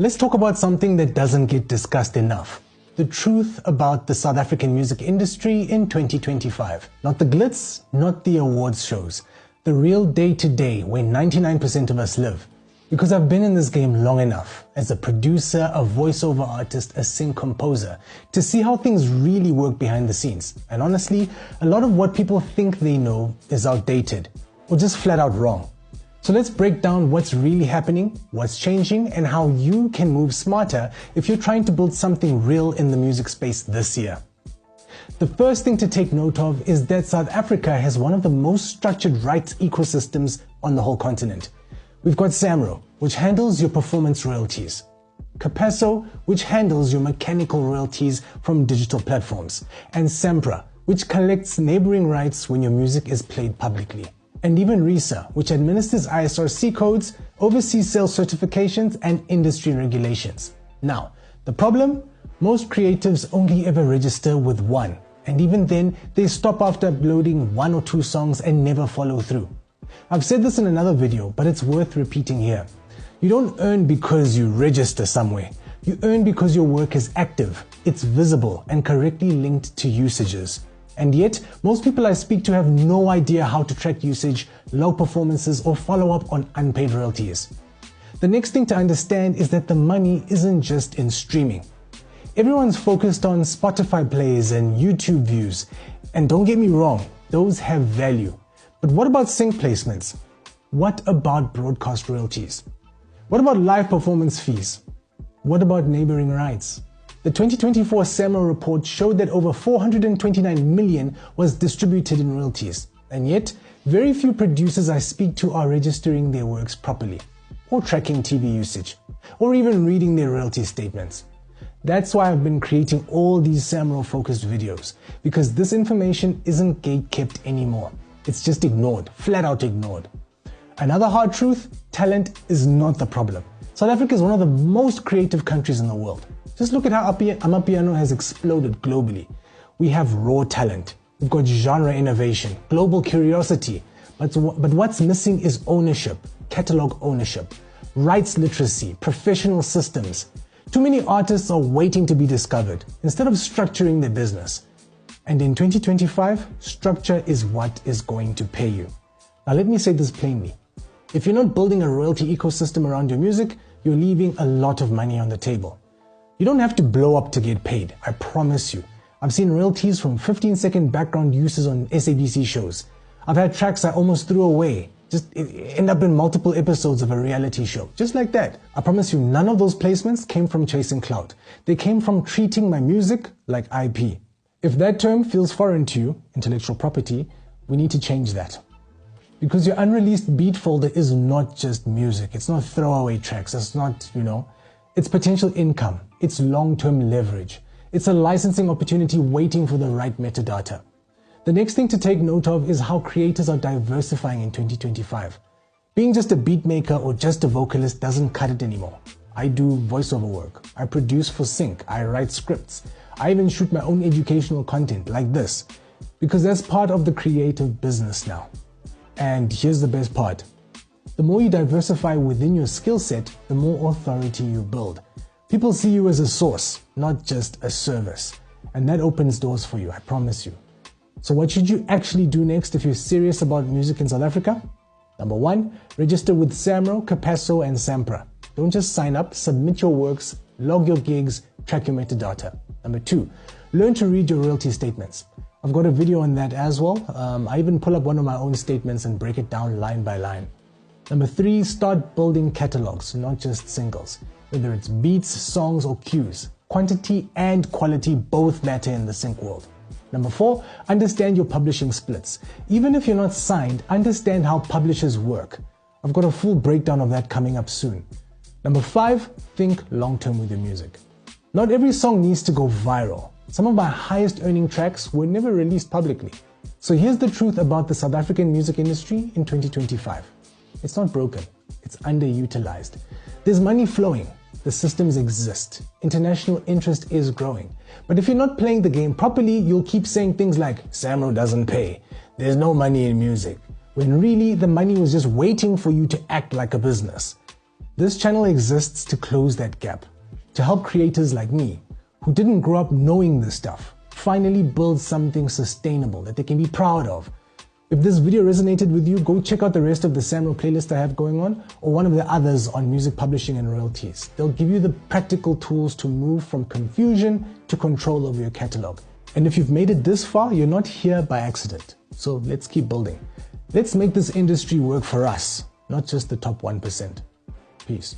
Let's talk about something that doesn't get discussed enough. The truth about the South African music industry in 2025. Not the glitz, not the awards shows. The real day-to-day where 99% of us live. Because I've been in this game long enough, as a producer, a voiceover artist, a sync composer, to see how things really work behind the scenes. And honestly, a lot of what people think they know is outdated, or just flat out wrong. So let's break down what's really happening, what's changing, and how you can move smarter if you're trying to build something real in the music space this year. The first thing to take note of is that South Africa has one of the most structured rights ecosystems on the whole continent. We've got SAMRO, which handles your performance royalties. Capasso, which handles your mechanical royalties from digital platforms. And SAMPRA, which collects neighboring rights when your music is played publicly. And even RISA, which administers ISRC codes, oversees sales certifications and industry regulations. Now, the problem? Most creatives only ever register with one, and even then, they stop after uploading 1 or 2 songs and never follow through. I've said this in another video, but it's worth repeating here. You don't earn because you register somewhere. You earn because your work is active, it's visible, and correctly linked to usages. And yet, most people I speak to have no idea how to track usage, log performances, or follow up on unpaid royalties. The next thing to understand is that the money isn't just in streaming. Everyone's focused on Spotify plays and YouTube views. And don't get me wrong, those have value. But what about sync placements? What about broadcast royalties? What about live performance fees? What about neighboring rights? The 2024 SAMRO report showed that over 429 million was distributed in royalties, and yet very few producers I speak to are registering their works properly, or tracking TV usage, or even reading their royalty statements. That's why I've been creating all these SAMRO-focused videos, because this information isn't gate-kept anymore. It's just ignored, flat out ignored. Another hard truth, talent is not the problem. South Africa is one of the most creative countries in the world. Just look at how Amapiano has exploded globally. We have raw talent, we've got genre innovation, global curiosity, but what's missing is ownership, catalog ownership, rights literacy, professional systems. Too many artists are waiting to be discovered instead of structuring their business. And in 2025, structure is what is going to pay you. Now let me say this plainly. If you're not building a royalty ecosystem around your music, you're leaving a lot of money on the table. You don't have to blow up to get paid, I promise you. I've seen royalties from 15-second background uses on SABC shows. I've had tracks I almost threw away, just end up in multiple episodes of a reality show. Just like that. I promise you, none of those placements came from chasing clout. They came from treating my music like IP. If that term feels foreign to you, intellectual property, we need to change that. Because your unreleased beat folder is not just music. It's not throwaway tracks. It's not, it's potential income. It's long-term leverage. It's a licensing opportunity waiting for the right metadata. The next thing to take note of is how creators are diversifying in 2025. Being just a beat maker or just a vocalist doesn't cut it anymore. I do voiceover work. I produce for sync. I write scripts. I even shoot my own educational content like this, because that's part of the creative business now. And here's the best part. The more you diversify within your skill set, the more authority you build. People see you as a source, not just a service. And that opens doors for you, I promise you. So what should you actually do next if you're serious about music in South Africa? Number 1, register with SAMRO, Capasso, and SAMPRA. Don't just sign up, submit your works, log your gigs, track your metadata. Number 2, learn to read your royalty statements. I've got a video on that as well. I even pull up one of my own statements and break it down line by line. Number 3, start building catalogs, not just singles. Whether it's beats, songs, or cues. Quantity and quality both matter in the sync world. Number 4, understand your publishing splits. Even if you're not signed, understand how publishers work. I've got a full breakdown of that coming up soon. Number 5, think long-term with your music. Not every song needs to go viral. Some of my highest earning tracks were never released publicly. So here's the truth about the South African music industry in 2025. It's not broken, it's underutilized. There's money flowing, the systems exist, international interest is growing. But if you're not playing the game properly, you'll keep saying things like, SAMRO doesn't pay, there's no money in music, when really the money was just waiting for you to act like a business. This channel exists to close that gap, to help creators like me, who didn't grow up knowing this stuff, finally build something sustainable that they can be proud of. If this video resonated with you, go check out the rest of the Samro playlist I have going on, or one of the others on music publishing and royalties. They'll give you the practical tools to move from confusion to control over your catalog. And if you've made it this far, you're not here by accident. So let's keep building. Let's make this industry work for us, not just the top 1%. Peace.